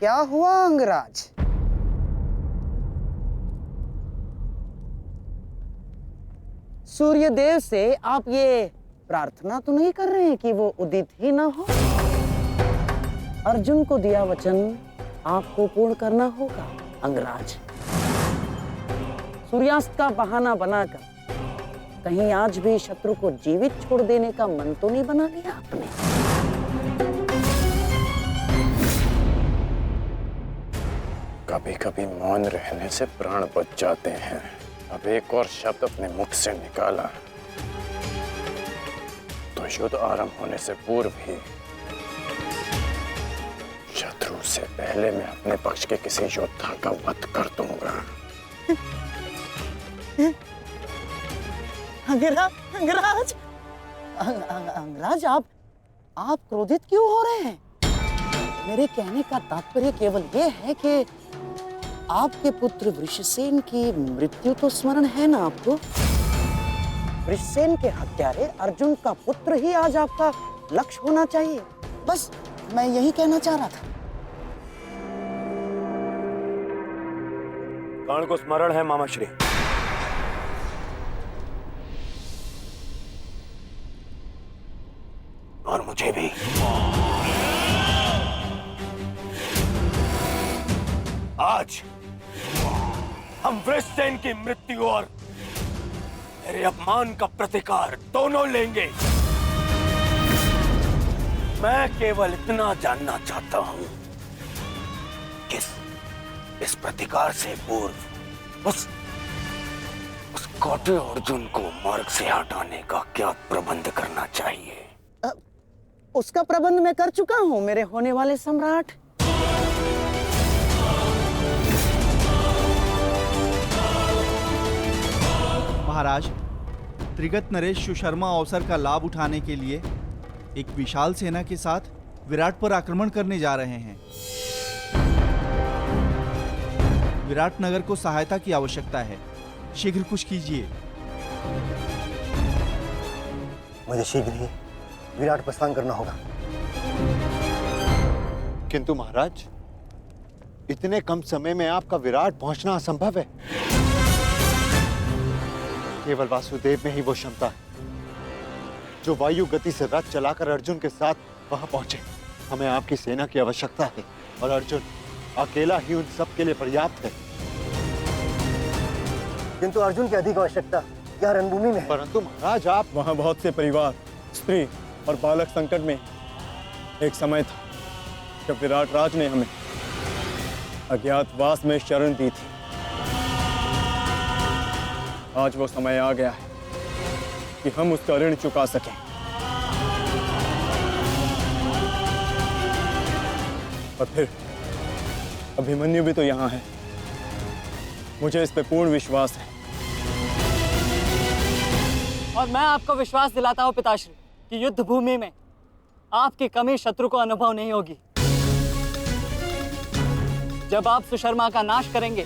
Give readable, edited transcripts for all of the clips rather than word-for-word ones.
क्या हुआ अंगराज? सूर्यदेव से आप ये प्रार्थना तो नहीं कर रहे हैं कि वो उदित ही ना हो? अर्जुन को दिया वचन आपको पूर्ण करना होगा अंगराज। सूर्यास्त का बहाना बनाकर कहीं आज भी शत्रु को जीवित छोड़ देने का मन तो नहीं बना लिया आपने? कभी कभी मौन रहने से प्राण बच जाते हैं। अब एक और शब्द अपने मुख से निकाला तो युद्ध आरंभ होने से पूर्व ही शत्रु से पहले मैं अपने पक्ष के किसी योद्धा का वध कर दूंगा। अंगराज, अंगराज आप क्रोधित क्यों हो रहे हैं? मेरे कहने का तात्पर्य केवल ये है कि आपके पुत्र वृषसेन की मृत्यु तो स्मरण है ना आपको? वृषसेन के हत्यारे अर्जुन का पुत्र ही आज आपका लक्ष्य होना चाहिए। बस मैं यही कहना चाह रहा था। कर्ण को स्मरण है मामा श्री। और मुझे भी। आज हम वृषसेन की मृत्यु और मेरे अपमान का प्रतिकार दोनों लेंगे। मैं केवल इतना जानना चाहता हूं कि इस प्रतिकार से पूर्व उस कौटे अर्जुन को मार्ग से हटाने का क्या प्रबंध करना चाहिए? उसका प्रबंध मैं कर चुका हूं मेरे होने वाले सम्राट। महाराज, त्रिगत नरेश सुशर्मा अवसर का लाभ उठाने के लिए एक विशाल सेना के साथ विराट पर आक्रमण करने जा रहे हैं। विराट नगर को सहायता की आवश्यकता है। शीघ्र कुछ कीजिए। मुझे शीघ्र ही विराट प्रस्थान करना होगा। किंतु महाराज, इतने कम समय में आपका विराट पहुंचना असंभव है। केवल वासुदेव में ही वो क्षमता है जो वायु गति से रथ चलाकर अर्जुन के साथ वहां पहुंचे। हमें आपकी सेना की आवश्यकता है और अर्जुन अकेला ही उन सब के लिए पर्याप्त है। किंतु अर्जुन की अधिक आवश्यकता यह रणभूमि में है। परंतु महाराज, आप वहां बहुत से परिवार, स्त्री और बालक संकट में। एक समय था जब विराट राज ने हमें अज्ञातवास में शरण दी थी। आज वो समय आ गया है कि हम उसका ऋण चुका सकें। और फिर अभिमन्यु भी तो यहाँ है। मुझे इस पे पूर्ण विश्वास है। और मैं आपको विश्वास दिलाता हूँ पिताश्री कि युद्ध भूमि में आपकी कमी शत्रु को अनुभव नहीं होगी। जब आप सुशर्मा का नाश करेंगे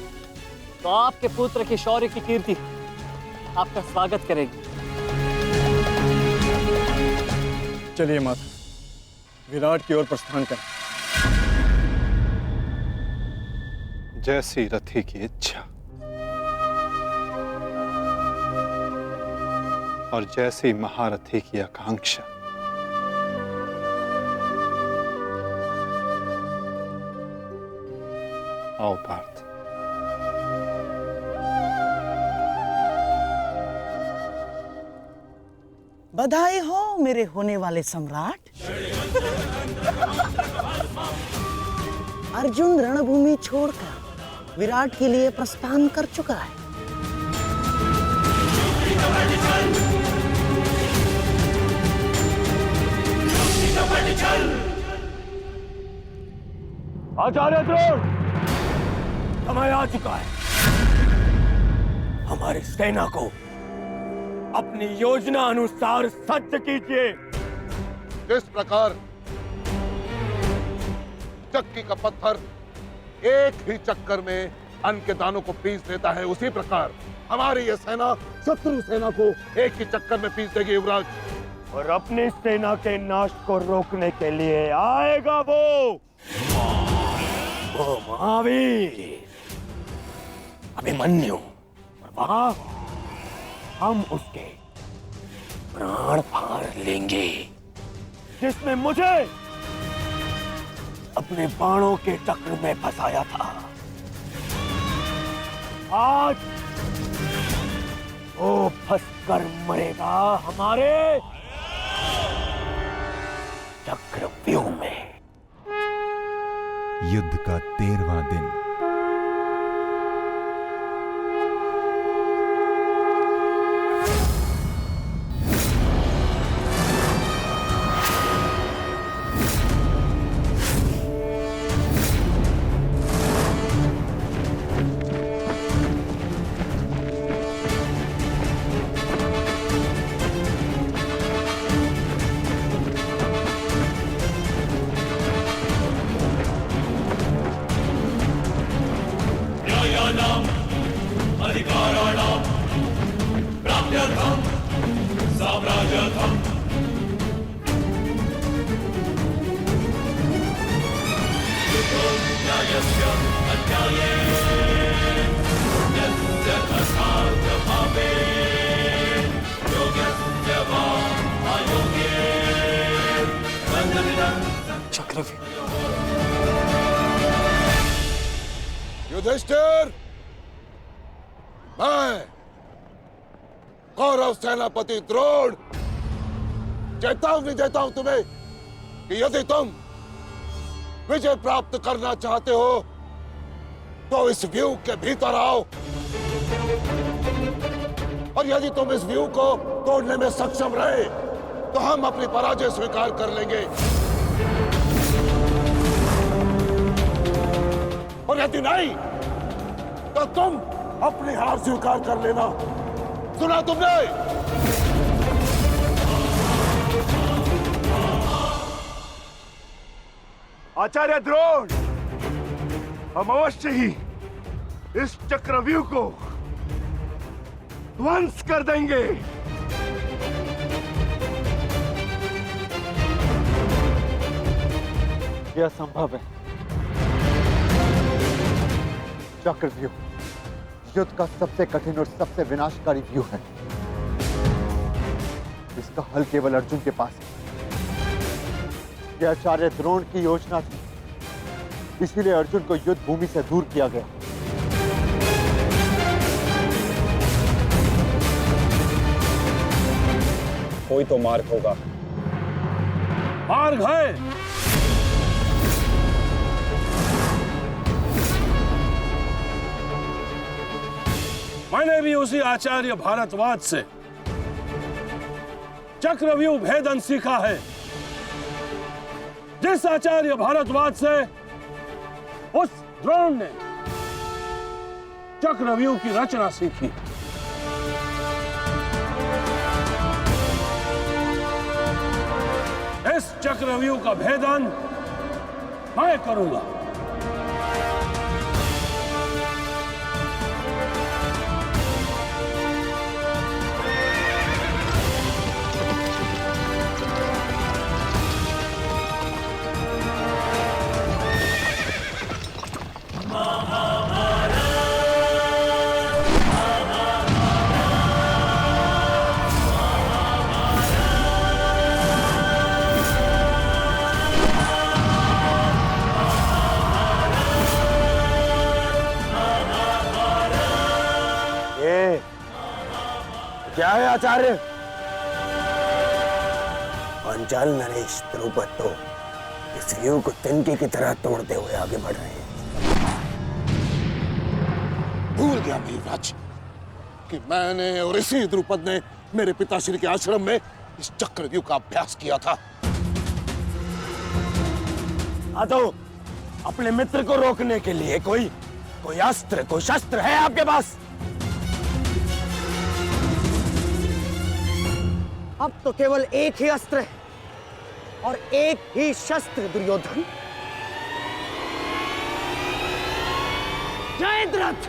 तो आपके पुत्र की शौर्य की कीर्ति आपका स्वागत करेगी। चलिए माता, विराट की ओर प्रस्थान करें। जैसी रथी की इच्छा और जैसी महारथी की आकांक्षा। आओ पार्थ। बधाई हो मेरे होने वाले सम्राट। अर्जुन रणभूमि छोड़कर विराट के लिए प्रस्थान कर चुका है। आचार्य द्रोण, समय आ चुका है। हमारी सेना को अपनी योजना अनुसार सज्ज कीजिए। जिस प्रकार चक्की का पत्थर एक ही चक्कर में अन्न के दानों को पीस देता है, उसी प्रकार हमारी यह सेना शत्रु सेना को एक ही चक्कर में पीस देगी युवराज। और अपनी सेना के नाश को रोकने के लिए आएगा वो वो महावीर अभिमन्यु, और वहां हम उसके प्राण फाड़ लेंगे, जिसने मुझे अपने बाणों के चक्र में फंसाया था। आज वो फंसकर मरेगा हमारे चक्रव्यूह में। युद्ध का 13वां दिन। युधिष्ठिर, मैं कौरव सेनापति द्रोण चेतावनी देता हूं तुम्हें कि यदि तुम विजय प्राप्त करना चाहते हो तो इस व्यूह के भीतर आओ, और यदि तुम इस व्यूह को तोड़ने में सक्षम रहे तो हम अपनी पराजय स्वीकार कर लेंगे, और यदि नहीं तो तुम अपनी हार स्वीकार कर लेना। सुना तुमने? आचार्य द्रोण, हम अवश्य ही इस चक्रव्यूह को ध्वंस कर देंगे। यह संभव है। चक्रव्यूह युद्ध का सबसे कठिन और सबसे विनाशकारी व्यूह है। इसका हल केवल अर्जुन के पास है। यह आचार्य द्रोण की योजना थी, इसीलिए अर्जुन को युद्ध भूमि से दूर किया गया। कोई तो मार्ग होगा। मार्ग है। मैंने भी उसी आचार्य भारद्वाज से चक्रव्यूह भेदन सीखा है, जिस आचार्य भारद्वाज से उस द्रोण ने चक्रव्यूह की रचना सीखी। इस चक्रव्यूह का भेदन मैं करूंगा। क्या है आचार्य? पांचाल नरेश द्रुपद तो इस व्यूह को तिनके की तरह तोड़ते हुए आगे बढ़ रहे हैं। भूल गया मेघराज कि मैंने और इसी द्रुपद ने मेरे पिताश्री के आश्रम में इस चक्रव्यूह का अभ्यास किया था। तो अपने मित्र को रोकने के लिए कोई अस्त्र, कोई शस्त्र है आपके पास? अब तो केवल एक ही अस्त्र है और एक ही शस्त्र दुर्योधन। जयद्रथ!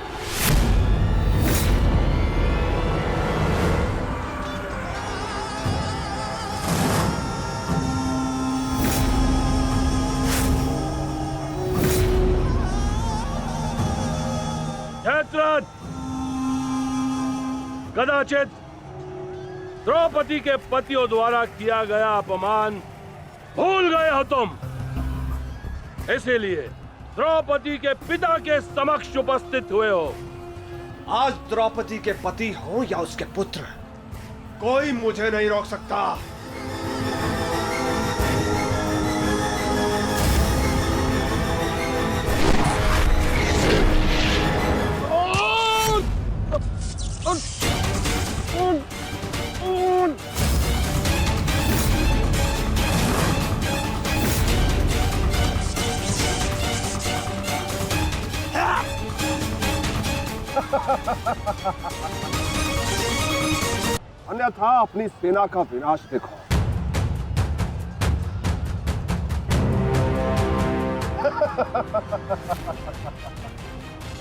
कदाचित द्रौपदी के पतियों द्वारा किया गया अपमान भूल गए हो तुम। इसीलिए द्रौपदी के पिता के समक्ष उपस्थित हुए हो। आज द्रौपदी के पति हो या उसके पुत्र, कोई मुझे नहीं रोक सकता। अन्यथा अपनी सेना का विनाश देखो।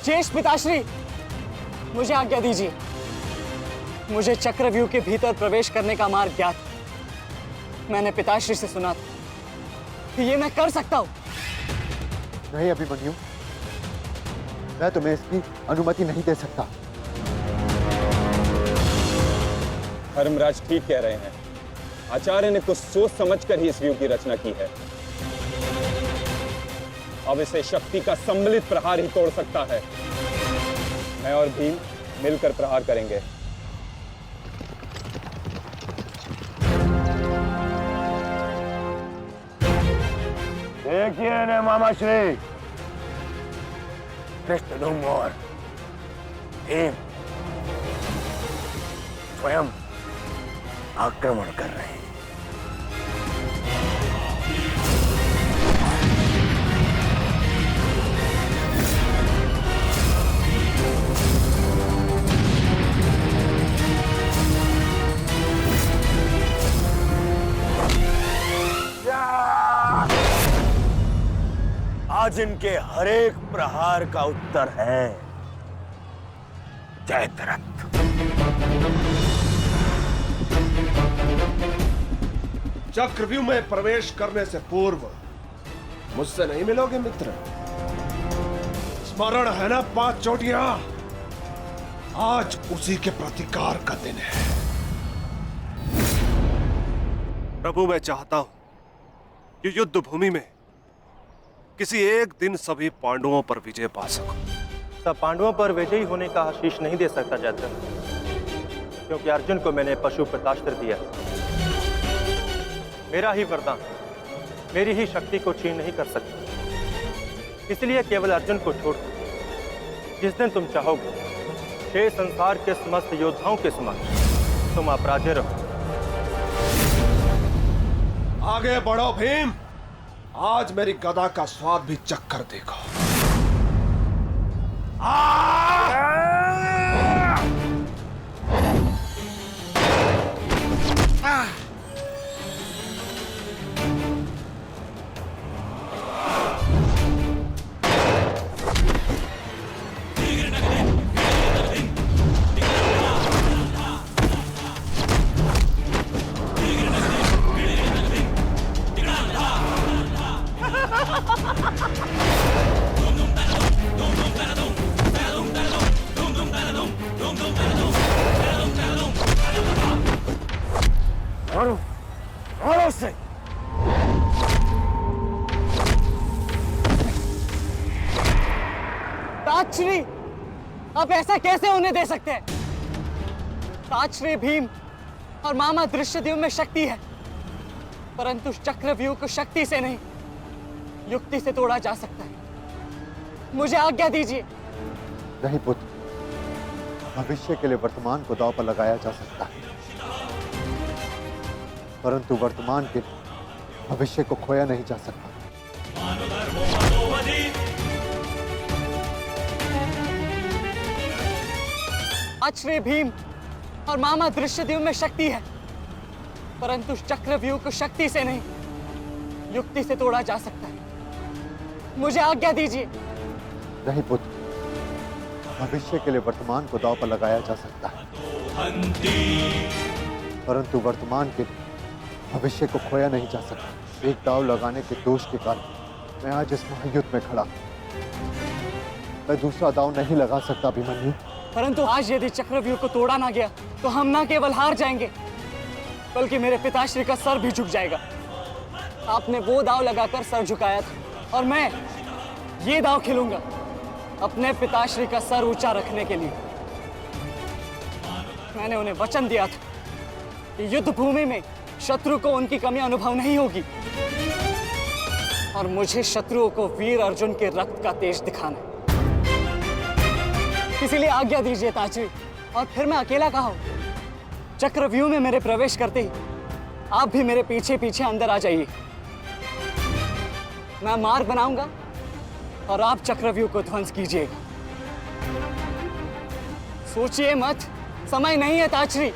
शेष पिताश्री, मुझे आज्ञा दीजिए। मुझे चक्रव्यूह के भीतर प्रवेश करने का मार्ग ज्ञात। मैंने पिताश्री से सुना था कि ये मैं कर सकता हूं। नहीं अभिमन्यु, मैं तुम्हें इसकी अनुमति नहीं दे सकता। धर्मराज ठीक कह रहे हैं। आचार्य ने कुछ सोच समझकर ही इस व्यूह की रचना की है। अब इसे शक्ति का सम्मिलित प्रहार ही तोड़ सकता है। मैं और भीम मिलकर प्रहार करेंगे। देखिए ने मामा श्री, कृष्ण और भीम स्वयं आक्रमण कर रहे हैं। आज इनके हरेक प्रहार का उत्तर है जयद्रथ। चक्रव्यूह में प्रवेश करने से पूर्व मुझसे नहीं मिलोगे मित्र? स्मरण है ना 5 चोटियां? आज उसी के प्रतिकार का दिन है। प्रभु, मैं चाहता हूं कि युद्ध भूमि में किसी एक दिन सभी पांडवों पर विजय पा सकूं। सब पांडवों पर विजयी होने का आशीष नहीं दे सकता जयद्रथ, क्योंकि अर्जुन को मैंने पशुपतास्त्र दिया। मेरा ही वरदान मेरी ही शक्ति को छीन नहीं कर सकता। इसलिए केवल अर्जुन को छोड़ जिस दिन तुम चाहोगे, शेष संसार के समस्त योद्धाओं के समक्ष तुम अपराजय रहो। आगे बढ़ो भीम, आज मेरी गदा का स्वाद भी चक्कर देखो। मारो से। ताजश्री, आप ऐसा कैसे होने दे सकते हैं? ताजश्री भीम और मामा दृश्यद्युम्न में शक्ति है, परंतु चक्रव्यूह को शक्ति से नहीं, युक्ति से तोड़ा जा सकता है। मुझे आज्ञा दीजिए। नहीं पुत्र, भविष्य के लिए वर्तमान को दांव पर लगाया जा सकता है, परंतु वर्तमान के भविष्य को खोया नहीं जा सकता। ताजश्री भीम और मामा दृश्यद्युम्न में शक्ति है, परंतु चक्रव्यूह को शक्ति से नहीं, युक्ति से तोड़ा जा सकता है। मुझे आज्ञा दीजिए। नहीं पुत्र, भविष्य के लिए वर्तमान को दांव पर लगाया जा सकता है, परंतु वर्तमान के भविष्य को खोया नहीं जा सकता। एक दांव लगाने के दोष के कारण मैं आज इस महायुद्ध में खड़ा हूं। मैं दूसरा दांव नहीं लगा सकता अभिमन्यु। परंतु आज यदि चक्रव्यूह को तोड़ा ना गया तो हम ना केवल हार जाएंगे बल्कि मेरे पिताश्री का सर भी झुक जाएगा। आपने वो दांव लगाकर सर झुकाया था और मैं ये दांव खेलूंगा अपने पिताश्री का सर ऊंचा रखने के लिए। मैंने उन्हें वचन दिया था कि युद्ध भूमि में शत्रु को उनकी कमी अनुभव नहीं होगी और मुझे शत्रुओं को वीर अर्जुन के रक्त का तेज दिखाना है। इसीलिए आज्ञा दीजिए ताची, और फिर मैं अकेला कहा हूं। चक्रव्यूह में मेरे प्रवेश करते ही आप भी मेरे पीछे पीछे अंदर आ जाइए। मैं मार्ग बनाऊंगा और आप चक्रव्यूह को ध्वंस कीजिएगा। सोचिए मत, समय नहीं है ताचरी।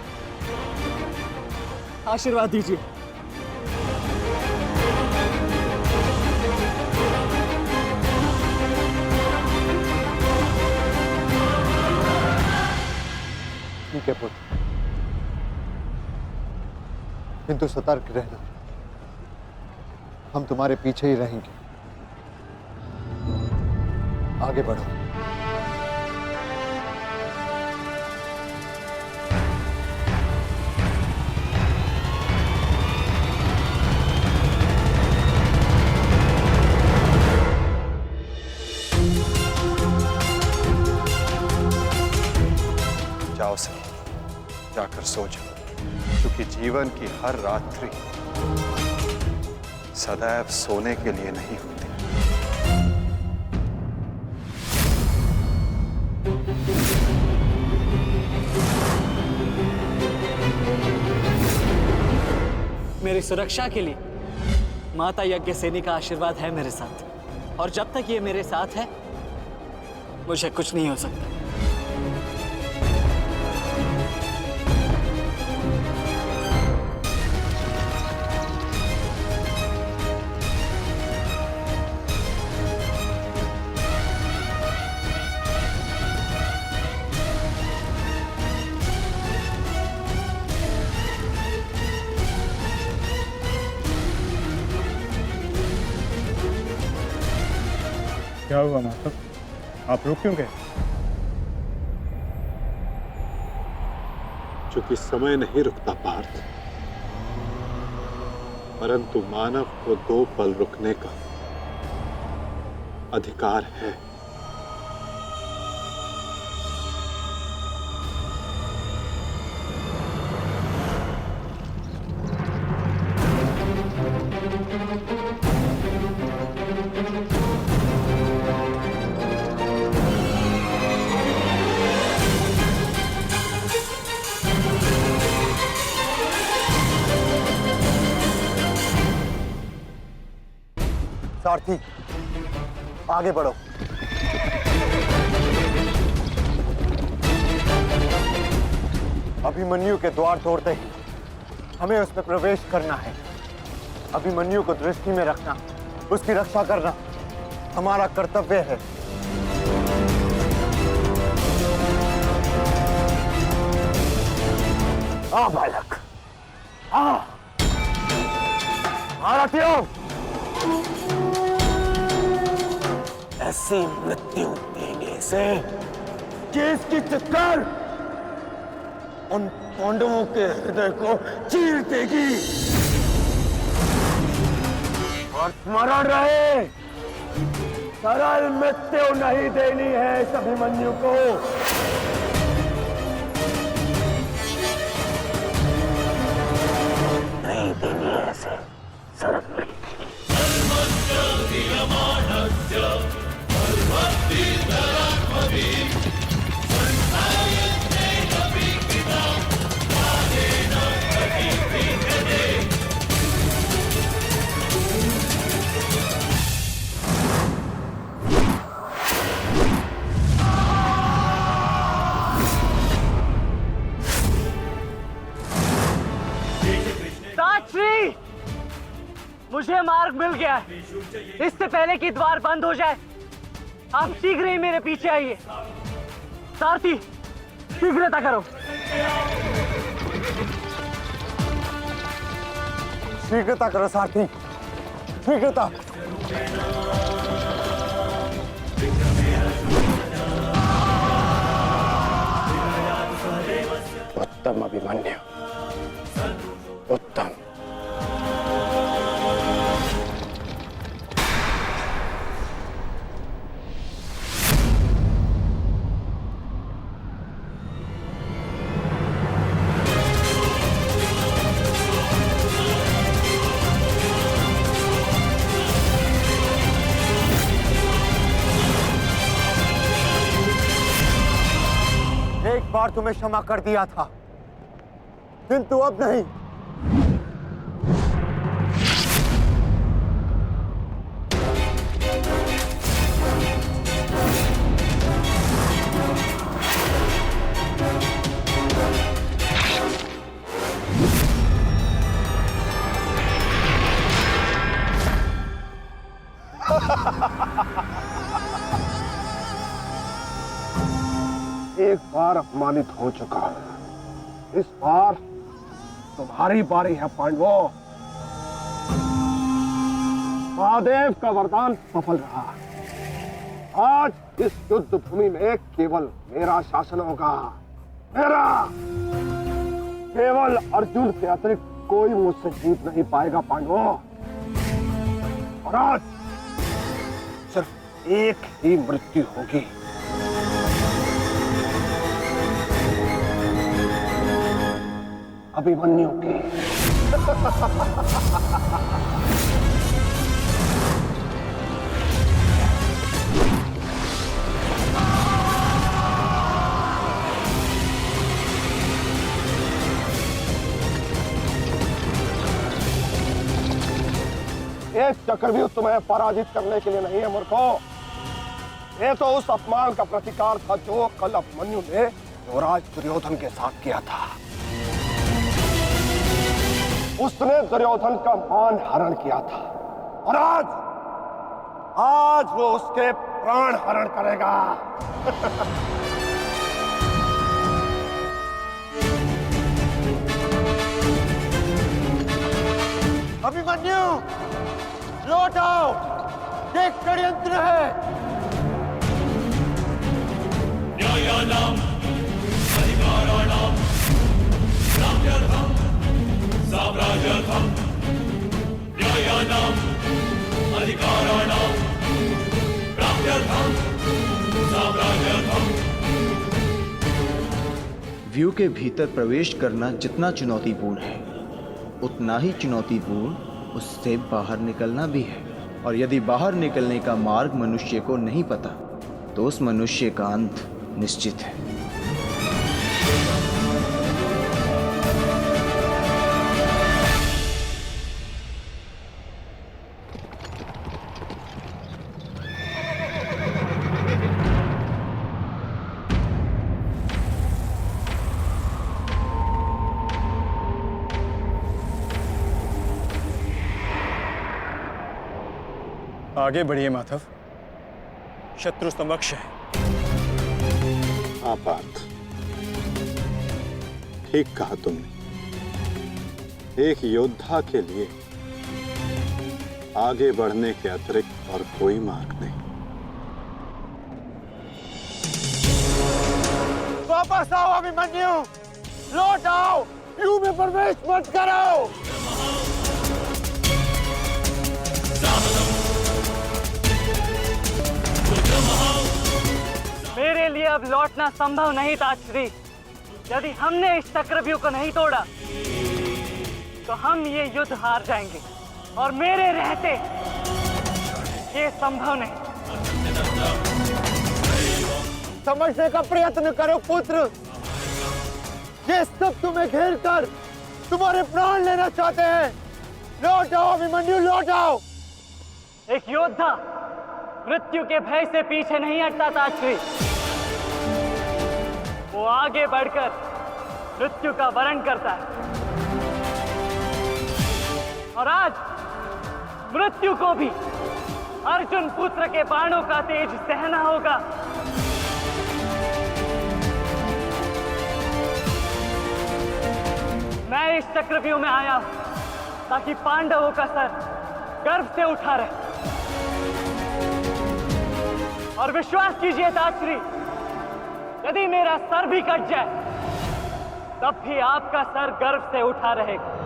आशीर्वाद दीजिए। ठीक है पुत्र, किंतु सतर्क रहना। हम तुम्हारे पीछे ही रहेंगे। आगे बढ़ो। जाओ सर, जाकर सो जाओ, क्योंकि जीवन की हर रात्रि सदैव सोने के लिए नहीं होती। मेरी सुरक्षा के लिए माता यज्ञसेनी का आशीर्वाद है मेरे साथ, और जब तक ये मेरे साथ है मुझे कुछ नहीं हो सकता। क्या हुआ माता? आप रुक क्यों गए? चूंकि समय नहीं रुकता पार्थ, परंतु मानव को 2 पल रुकने का अधिकार है। सारथी, आगे बढ़ो। अभिमन्यु के द्वार तोड़ते ही हमें उसमें प्रवेश करना है। अभिमन्यु को दृष्टि में रखना, उसकी रक्षा करना हमारा कर्तव्य है। आ बालक, आ महारथियों, ऐसी मृत्यु देने से कि इसकी चित्कार उन पांडवों के हृदय को चीर देगी। और स्मरण रहे, सरल मृत्यु नहीं देनी है इस अभिमन्यु को। नहीं देनी है ऐसे सरल मृत्यु। ताचरी, मुझे मार्ग मिल गया है। इससे पहले कि द्वार बंद हो जाए आप शीघ्र ही मेरे पीछे आइए। सारथी, शीघ्रता करो। शीघ्रता करो सारथी, शीघ्रता। उत्तम अभिमन्यु, उत्तम। एक बार तुम्हें क्षमा कर दिया था, किंतु अब नहीं। एक बार अपमानित हो चुका हूं, इस बार तुम्हारी बारी है पांडवों। महादेव का वरदान सफल रहा। आज इस युद्ध भूमि में केवल मेरा शासन होगा, मेरा। केवल अर्जुन के अतिरिक्त कोई मुझसे जीत नहीं पाएगा पांडवों। और आज सिर्फ एक ही मृत्यु होगी। अभिमन्यु की। एक चक्रव्यूह तुम्हें पराजित करने के लिए नहीं है मूर्खों। ये तो उस अपमान का प्रतिकार था जो कल अभिमन्यु ने युवराज दुर्योधन के साथ किया था। उसने दुर्योधन का मान हरण किया था और आज वो उसके प्राण हरण करेगा। अभिमन्यु, लौट आओ, ये षड्यंत्र है। न्यायानाम अधिकाराणाम साम्यर्थम साम्राज्यर्थम। न्यायानाम अधिकाराणाम प्राप्त्यर्थम साम्राज्यर्थम। व्यू के भीतर प्रवेश करना जितना चुनौतीपूर्ण है, उतना ही चुनौतीपूर्ण उससे बाहर निकलना भी है। और यदि बाहर निकलने का मार्ग मनुष्य को नहीं पता, तो उस मनुष्य का अंत निश्चित है। आगे बढ़िए माधव, शत्रु समक्ष है। आपात, ठीक कहा तुमने। एक योद्धा के लिए आगे बढ़ने के अतिरिक्त और कोई मार्ग नहीं। वापस आओ अभिमन्यु, लौट आओ, व्यू में प्रवेश मत करो। मेरे लिए अब लौटना संभव नहीं था श्री। यदि हमने इस चक्रव्यूह को नहीं तोड़ा तो हम ये युद्ध हार जाएंगे, और मेरे रहते ये संभव नहीं। समझने का प्रयत्न करो पुत्र, ये सब तुम्हें घेर कर तुम्हारे प्राण लेना चाहते हैं। लौट आओ अभिमन्यु, लौट आओ। एक योद्धा मृत्यु के भय से पीछे नहीं हटता था श्री। वो आगे बढ़कर मृत्यु का वरण करता है, और आज मृत्यु को भी अर्जुन पुत्र के बाणों का तेज सहना होगा। मैं इस चक्रव्यूह में आया हूं ताकि पांडवों का सर गर्व से उठा रहे। और विश्वास कीजिए ताश्री, यदि मेरा सर भी कट जाए तब भी आपका सर गर्व से उठा रहेगा।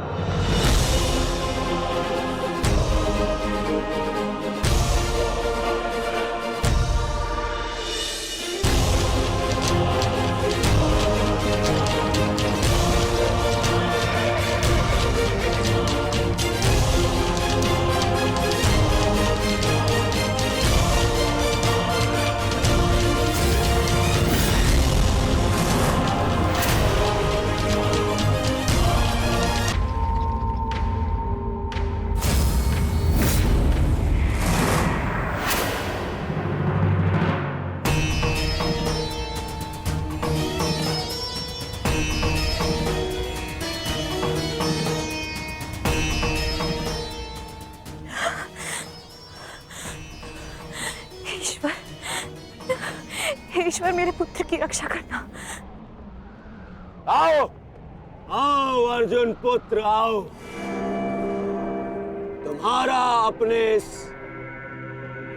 ईश्वर, मेरे पुत्र की रक्षा करना। आओ आओ अर्जुन पुत्र आओ, तुम्हारा अपने इस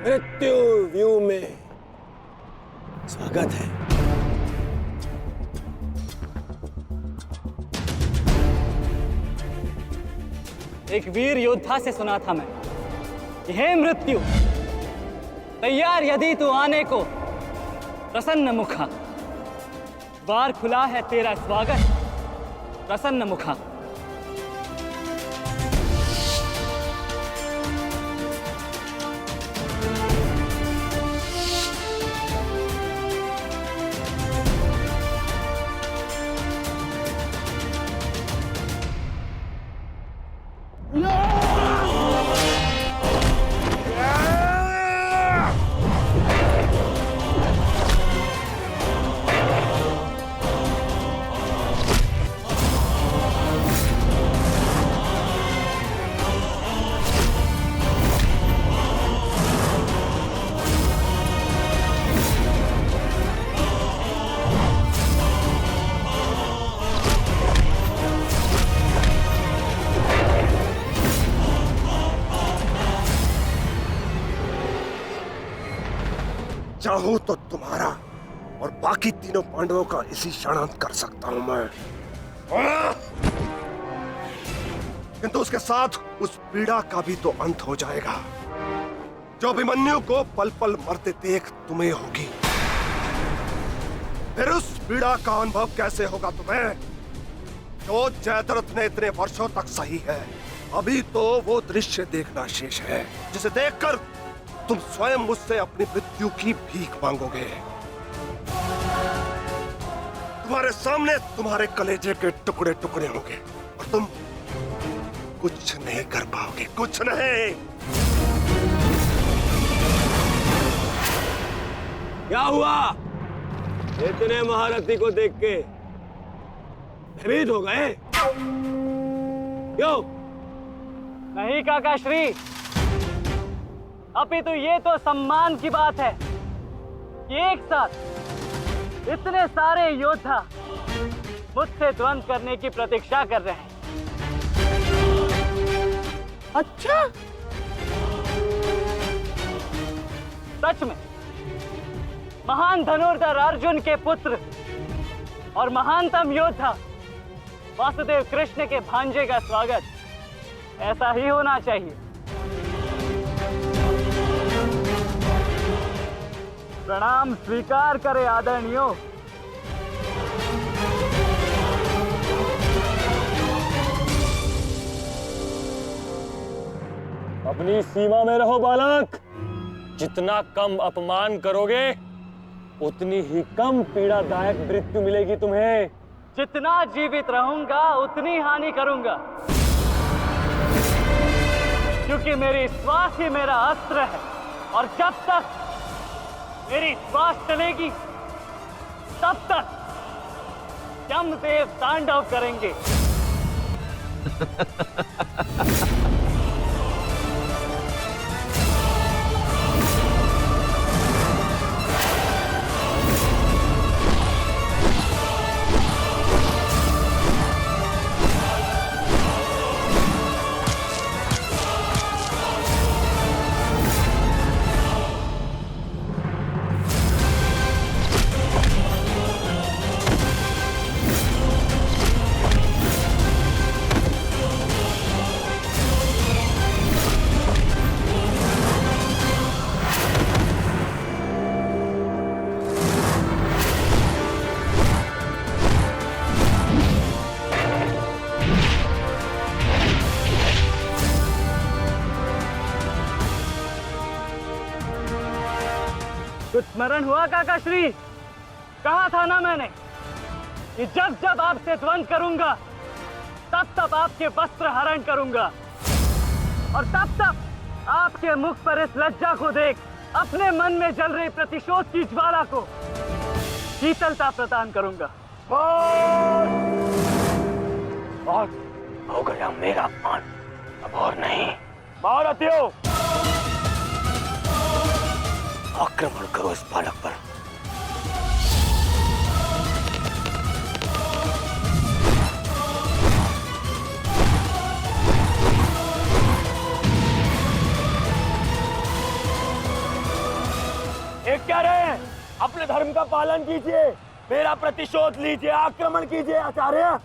मृत्यु व्यू में स्वागत है। एक वीर योद्धा से सुना था मैं कि हे मृत्यु, तैयार यदि तू आने को, प्रसन्न मुखा, द्वार खुला है तेरा स्वागत, प्रसन्न मुखा। चाहूं तो तुम्हारा और बाकी तीनों पांडवों का इसी क्षण अंत कर सकता हूं मैं, किंतु उसके साथ उस पीड़ा का भी तो अंत हो जाएगा जो अभिमन्यु को पल पल मरते देख तुम्हें होगी। फिर उस पीड़ा का अनुभव कैसे होगा तुम्हें जो जयद्रथ ने इतने वर्षों तक सही है। अभी तो वो दृश्य देखना शेष है जिसे देखकर तुम स्वयं मुझसे अपनी मृत्यु की भीख मांगोगे। तुम्हारे सामने तुम्हारे कलेजे के टुकड़े टुकड़े होंगे और तुम कुछ नहीं कर पाओगे, कुछ नहीं। क्या हुआ? इतने महारथी को देख के भयभीत हो गए? क्यों? नहीं काका श्री, अपितु ये तो सम्मान की बात है कि एक साथ इतने सारे योद्धा मुझसे द्वंद्व करने की प्रतीक्षा कर रहे हैं। अच्छा, सच में महान धनुर्धर अर्जुन के पुत्र और महानतम योद्धा वासुदेव कृष्ण के भांजे का स्वागत ऐसा ही होना चाहिए। प्रणाम स्वीकार करे आदरणीयों। अपनी सीमा में रहो बालक। जितना कम अपमान करोगे उतनी ही कम पीड़ादायक मृत्यु मिलेगी तुम्हें। जितना जीवित रहूंगा उतनी हानि करूंगा, क्योंकि मेरी श्वास ही मेरा अस्त्र है और जब तक मेरी श्वास चलेगी तब तक यमदेव तांडव करेंगे। कुछ स्मरण हुआ काकाश्री? कहा था ना मैंने कि जब जब आपसे द्वंद करूंगा तब तब आपके वस्त्र हरण करूंगा, और तब तब आपके मुख पर इस लज्जा को देख अपने मन में जल रही प्रतिशोध की ज्वाला को शीतलता प्रदान करूंगा। और हो गया मेरा अपमान, अब और नहीं। महारथियों, आक्रमण करो इस बालक पर। एक क्या रहे हैं? अपने धर्म का पालन कीजिए, मेरा प्रतिशोध लीजिए, आक्रमण कीजिए आचार्य।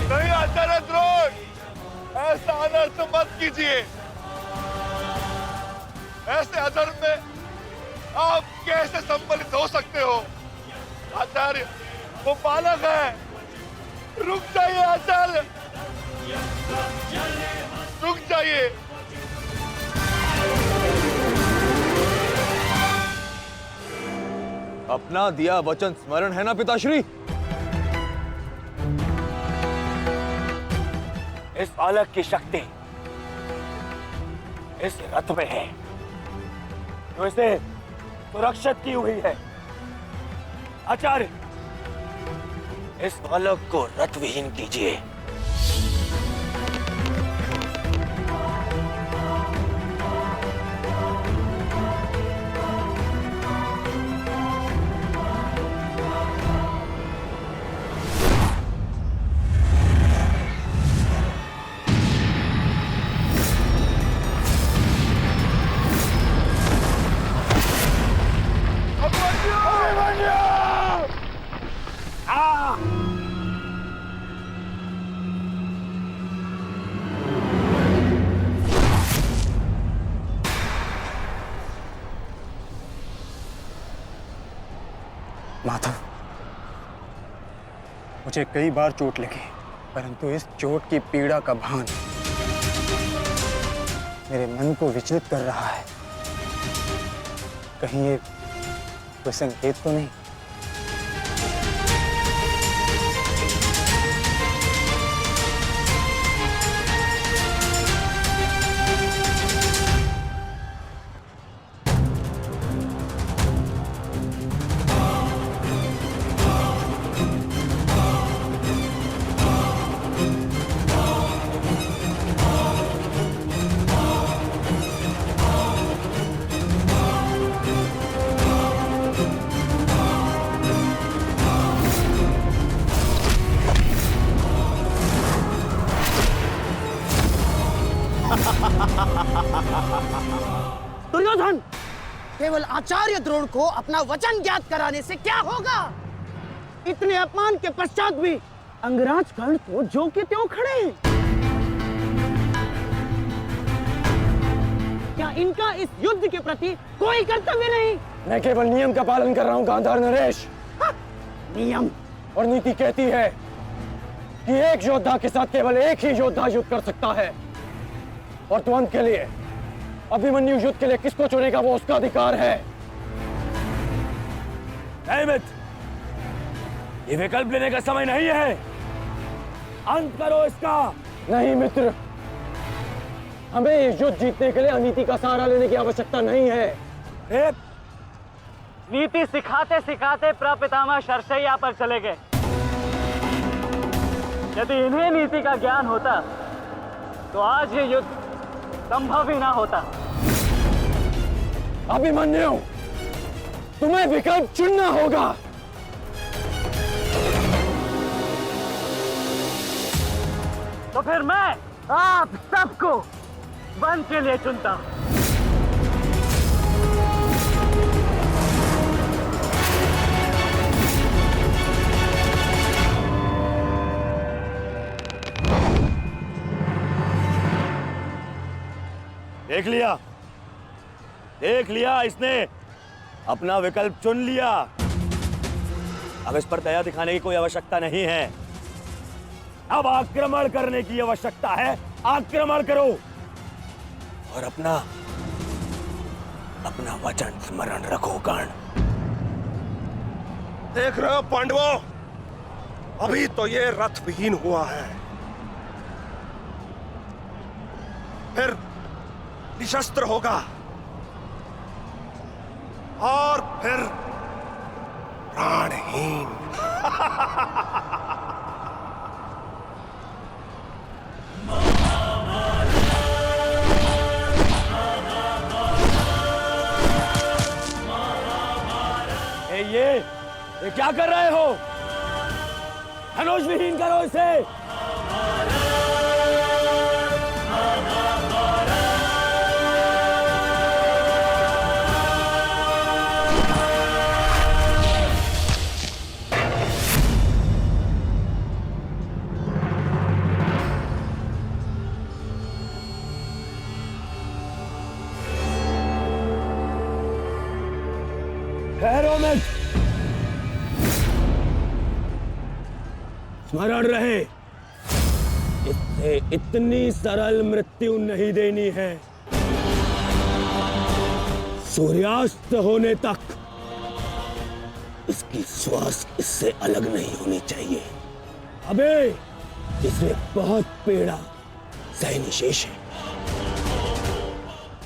नहीं आचार्य द्रोण, ऐसा अनर्थ मत कीजिए। ऐसे अधर्म में आप कैसे सम्मिलित हो सकते हो? आचार्य, वो बालक है। रुक जाइए आचार्य, रुक जाइए। अपना दिया वचन स्मरण है ना पिताश्री? इस बालक की शक्ति इस रथ में है जो इसे सुरक्षित की हुई है। आचार्य, इस बालक को रथ विहीन कीजिए। माधव, मुझे कई बार चोट लगी, परंतु इस चोट की पीड़ा का भान मेरे मन को विचलित कर रहा है। कहीं ये कोई संकेत तो नहीं? दुर्योधन, केवल आचार्य द्रोण को अपना वचन ज्ञात कराने से क्या होगा? इतने अपमान के पश्चात भी अंगराज कर्ण तो जो के त्यों खड़े हैं। क्या इनका इस युद्ध के प्रति कोई कर्तव्य नहीं? मैं केवल नियम का पालन कर रहा हूं गांधार नरेश। नियम और नीति कहती है कि एक योद्धा के साथ केवल एक ही योद्धा युद्ध कर सकता है, और तुरंत के लिए अभिमन्यु युद्ध के लिए किसको चुनेगा वो उसका अधिकार है। मित्र, ये विकल्प लेने का समय नहीं है, अंत करो इसका। नहीं मित्र, हमें ये युद्ध जीतने के लिए अनीति का सहारा लेने की आवश्यकता नहीं है। नीति सिखाते सिखाते प्रपितामह शरशैया पर चले गए। यदि इन्हें नीति का ज्ञान होता तो आज ये युद्ध संभव ही ना होता। अभिमन्यु, तुम्हें विकल्प चुनना होगा। तो फिर मैं आप सबको वन के लिए चुनता हूं। देख लिया इसने अपना विकल्प चुन लिया। अब इस पर दया दिखाने की कोई आवश्यकता नहीं है। अब आक्रमण करने की आवश्यकता है। आक्रमण करो और अपना वचन स्मरण रखो कर्ण। देख रहे हो पांडवों, अभी तो ये रथ विहीन हुआ है, फिर निशस्त्र होगा और फिर प्राणहीन। ये क्या कर रहे हो? धनुष विहीन करो इसे। ठहरो मत, स्मरण रहे, इससे इतनी सरल मृत्यु नहीं देनी है। सूर्यास्त होने तक इसकी श्वास इससे अलग नहीं होनी चाहिए। अबे इसे बहुत पीड़ा सहनी शेष है।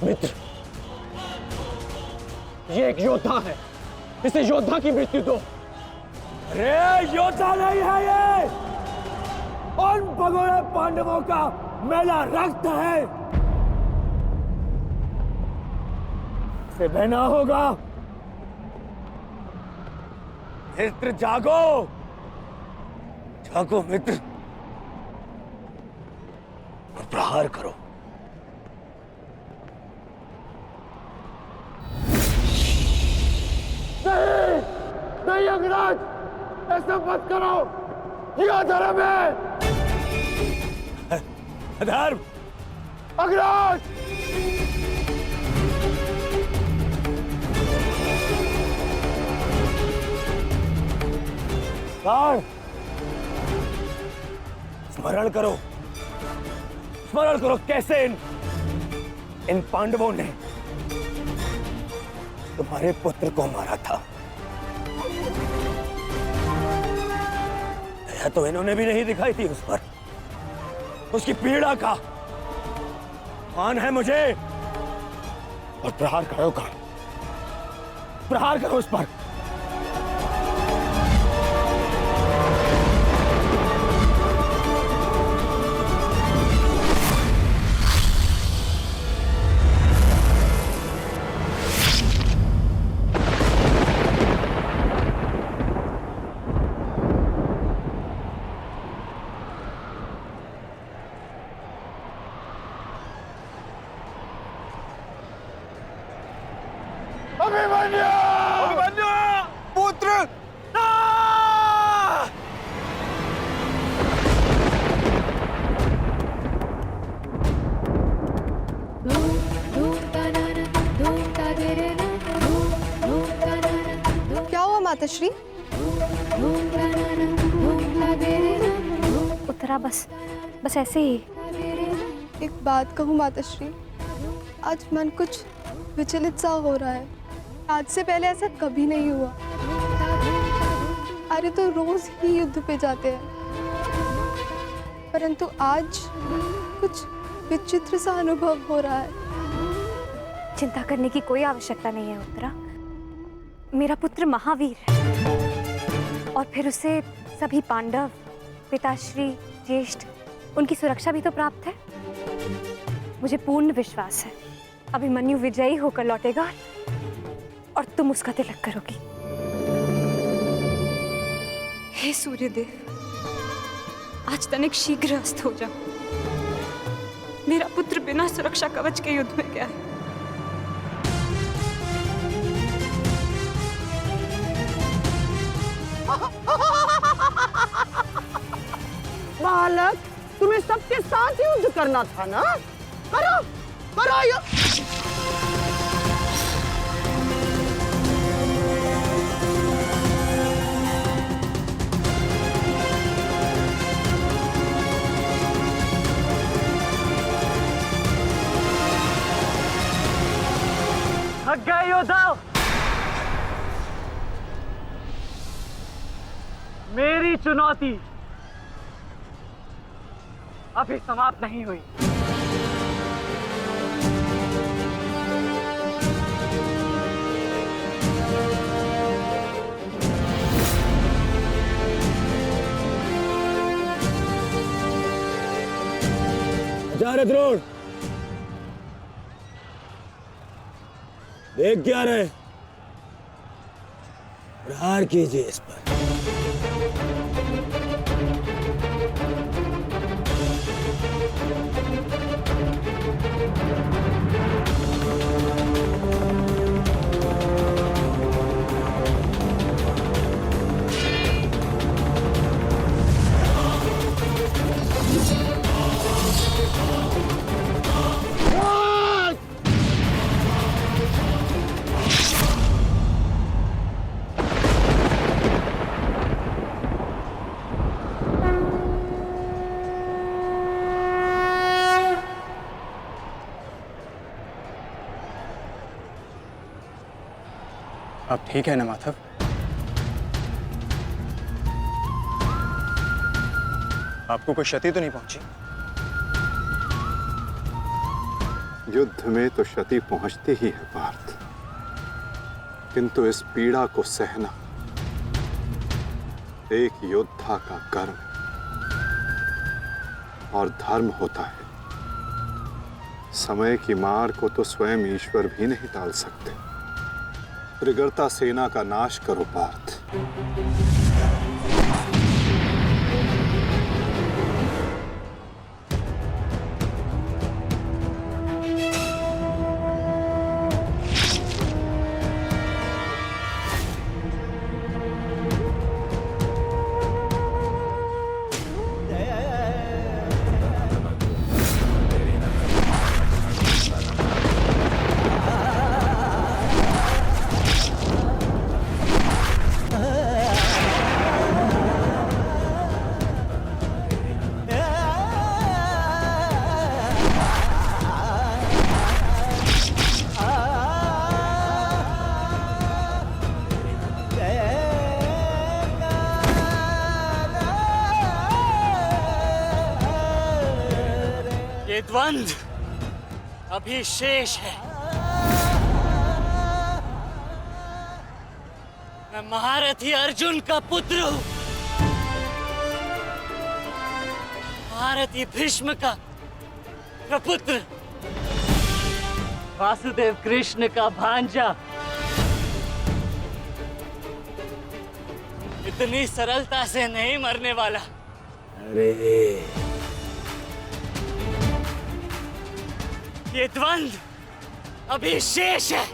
मित्र, ये एक योद्धा है, इसे योद्धा की मृत्यु दो। अरे योद्धा नहीं है ये, उन भगोड़े पांडवों का मेला रक्त है। इसे बहना होगा। मित्र जागो, जागो मित्र, और प्रहार करो। नहीं अग्रज, ऐसा मत करो, ये अधर्म है। अधर्म? अग्रज! स्मरण करो, स्मरण करो कैसे इन पांडवों ने तुम्हारे पुत्र को मारा था। दया तो इन्होंने भी नहीं दिखाई थी उस पर। उसकी पीड़ा का मान है मुझे। और प्रहार करो का, प्रहार करो उस पर। माताश्री? उत्तरा बस ऐसे ही। एक बात कहूँ माताश्री, आज मन कुछ विचलित सा हो रहा है। आज से पहले ऐसा कभी नहीं हुआ। अरे तो रोज ही युद्ध पे जाते हैं, परंतु आज कुछ विचित्र सा अनुभव हो रहा है। चिंता करने की कोई आवश्यकता नहीं है उत्तरा। मेरा पुत्र महावीर है और फिर उसे सभी पांडव, पिताश्री, ज्येष्ठ, उनकी सुरक्षा भी तो प्राप्त है। मुझे पूर्ण विश्वास है अभिमन्यु विजयी होकर लौटेगा और तुम उसका तिलक करोगी। हे सूर्यदेव, आज तनिक शीघ्र अस्त हो जाओ। मेरा पुत्र बिना सुरक्षा कवच के युद्ध में गया है। बालक, तुम्हें सबके साथ युद्ध करना था ना? करो, मारो यो। थक गए योद्धाओं, मेरी चुनौती अभी समाप्त नहीं हुई। आचार्य द्रोण, देख क्या रहे, प्रहार कीजिए इस पर। अब ठीक है ना माधव? आपको कोई क्षति तो नहीं पहुंची? युद्ध में तो क्षति पहुंचती ही है पार्थ, किंतु इस पीड़ा को सहना एक योद्धा का कर्म और धर्म होता है। समय की मार को तो स्वयं ईश्वर भी नहीं टाल सकते। त्रिगर्ता सेना का नाश करो पार्थ। ये द्वंद्व अभी शेष है। मैं महारथी अर्जुन का पुत्र हूं, महारथी भीष्म का प्रपुत्र, वासुदेव कृष्ण का भांजा। इतनी सरलता से नहीं मरने वाला। अरे ये द्वंद्व अभी शेष है।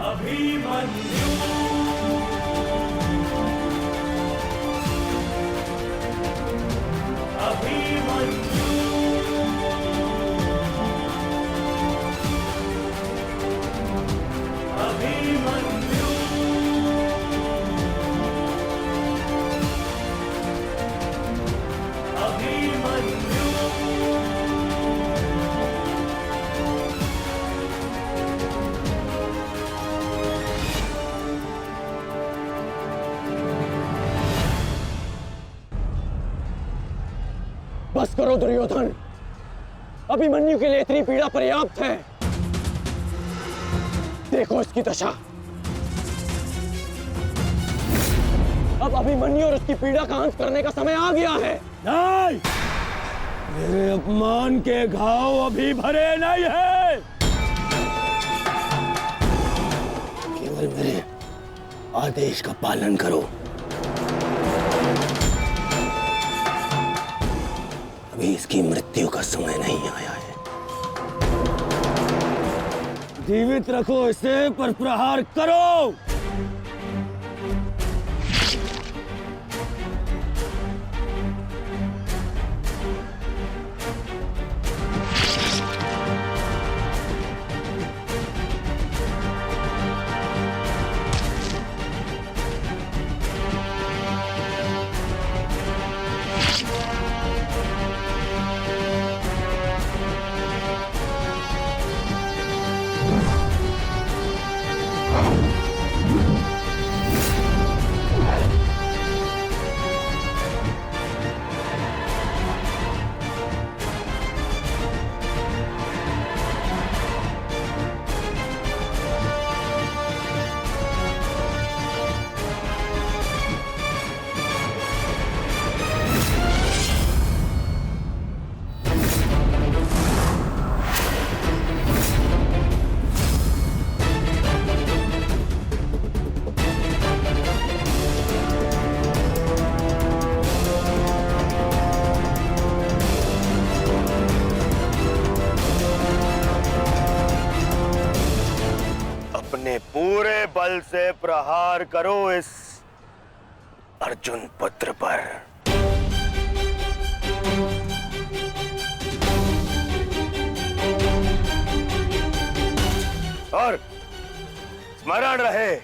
अभिमन्यु अभिमन्यु अभिमन्यु अभिमन्यु बस करो दुर्योधन, अभिमन्यु के लिए इतनी पीड़ा पर्याप्त है। देखो इसकी दशा। अब अभिमन्यु और उसकी पीड़ा का अंत करने का समय आ गया है। नहीं, मेरे अपमान के घाव अभी भरे नहीं है। केवल मेरे आदेश का पालन करो। अभी इसकी मृत्यु का समय नहीं आया है। जीवित रखो इसे, पर प्रहार करो। बल से प्रहार करो इस अर्जुन पुत्र पर। और स्मरण रहे,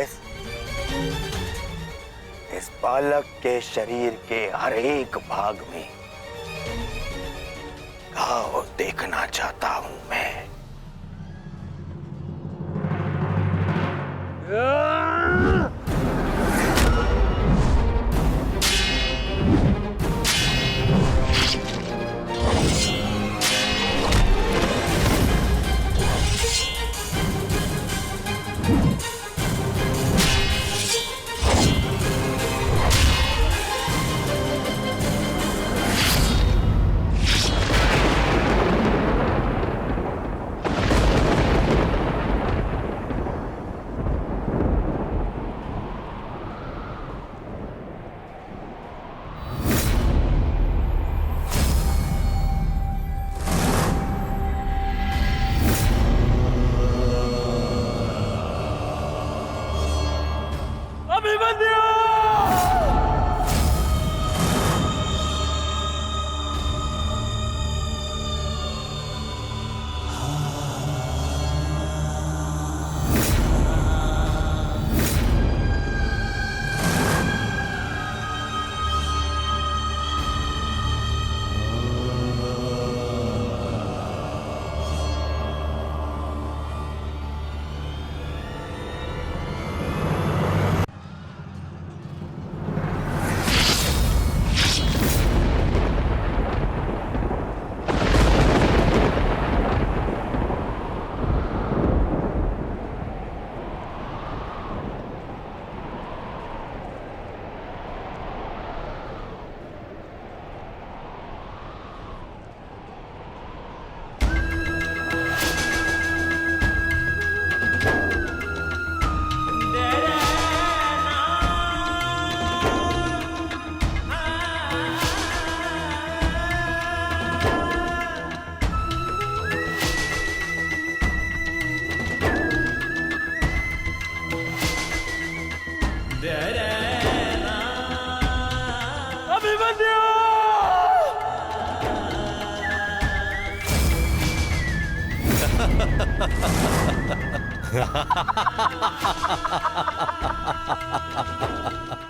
इस बालक के शरीर के हर एक भाग में घाव देखना चाहता हूं मैं।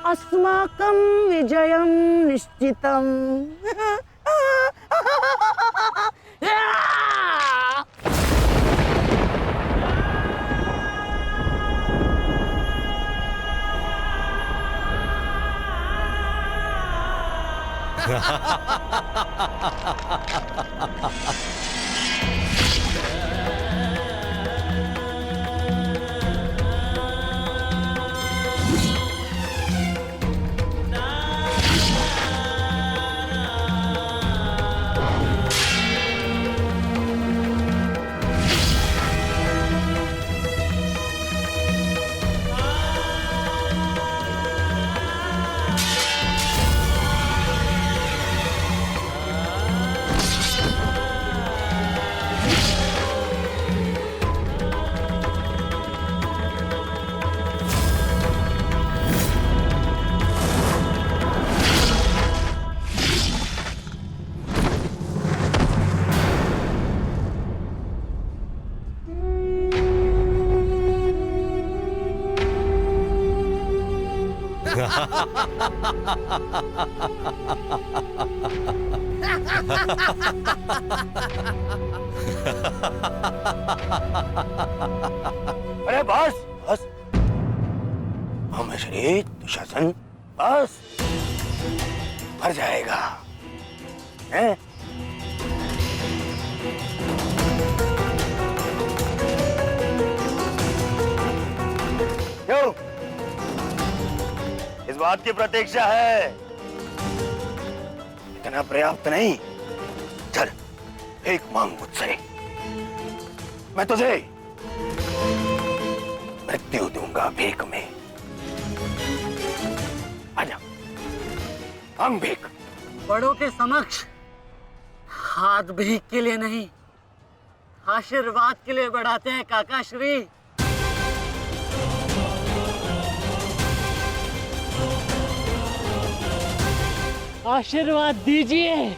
अस्माकं विजयं निश्चितम्। अरे बस बस, श्री दुशासन बस, मर जाएगा हैं? क्यों? इस बात की प्रतीक्षा है, इतना पर्याप्त नहीं। चल एक मांग मुझसे, मैं तुझे मृत्यु दूंगा भीख में। आजा, मांग भीख। बड़ों के समक्ष हाथ भीख के लिए नहीं, आशीर्वाद के लिए बढ़ाते हैं काका श्री। आशीर्वाद दीजिए।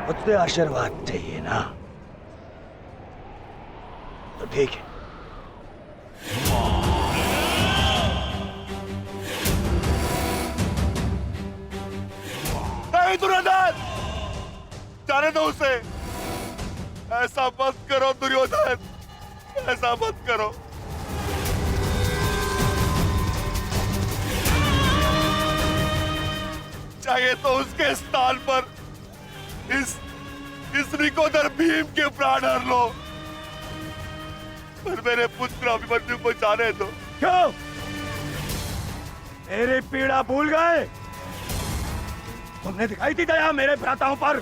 मुझसे आशीर्वाद चाहिए ना, तो ठीक है। नहीं दुर्योधन, जाने दो उसे। ऐसा मत करो दुर्योधन, ऐसा मत करो। चाहिए तो उसके स्थान पर इस रिकोदर भीम के प्राण हर लो, पर मेरे पुत्र अभिमन्यु को जाने दो। क्यों? मेरी पीड़ा भूल गए? तुमने दिखाई थी दया मेरे भ्राताओं पर,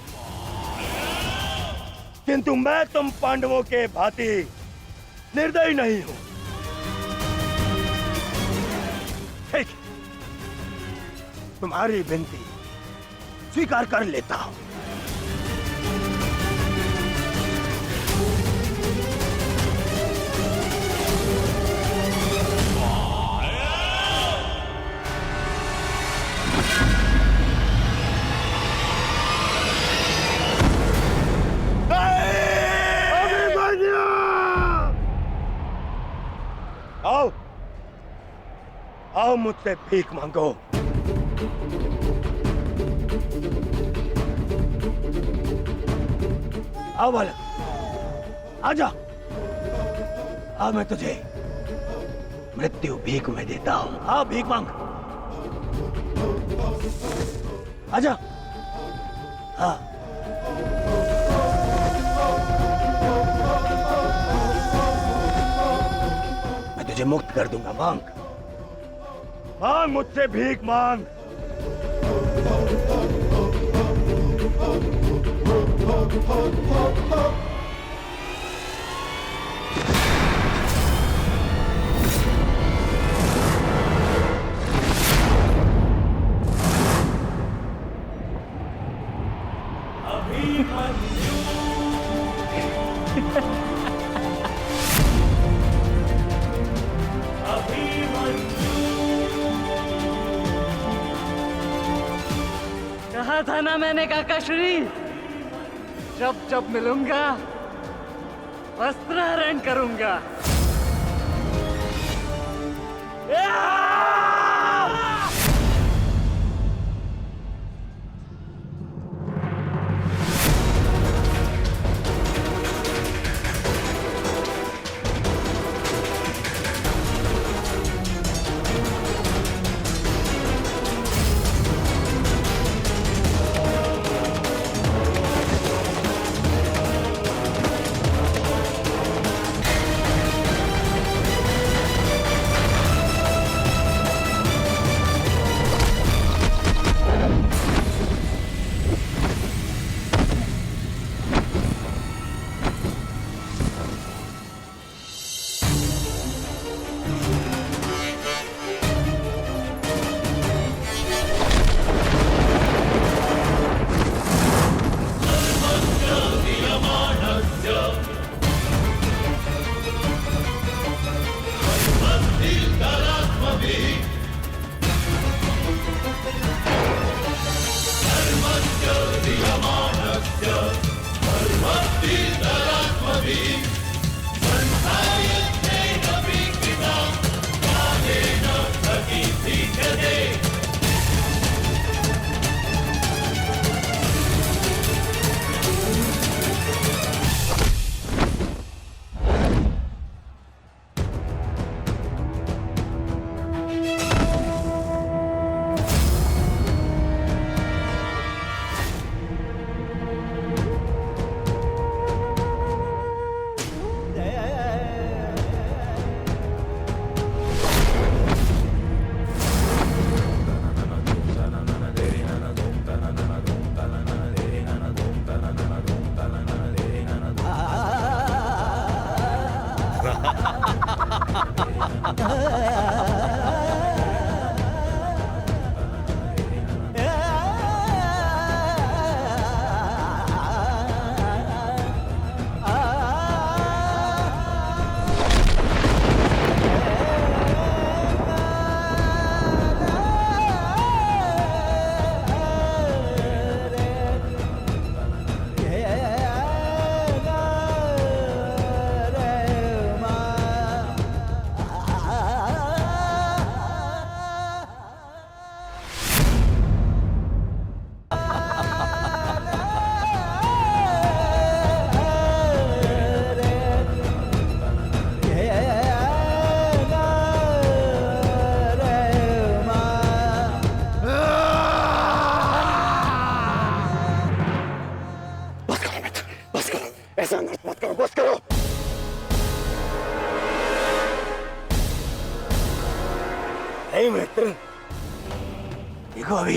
किंतु मैं तुम पांडवों के भांति निर्दयी नहीं हूं। ठीक, तुम्हारी विनती स्वीकार कर लेता हूं। आओ, आओ मुझसे भीख मांगो। आओ बालक, आजा। आ मैं तुझे मृत्यु भीख में देता हूं। आ भीख मांग, आजा। हाँ, मैं तुझे मुक्त कर दूंगा। मांग, मांग मुझसे भीख मांग। कहा था ना मैंने काकाश्री, जब जब मिलूंगा वस्त्रहरण करूंगा। ऐसा नृत्य मत करो, बस करो। नहीं मित्र, देखो अभी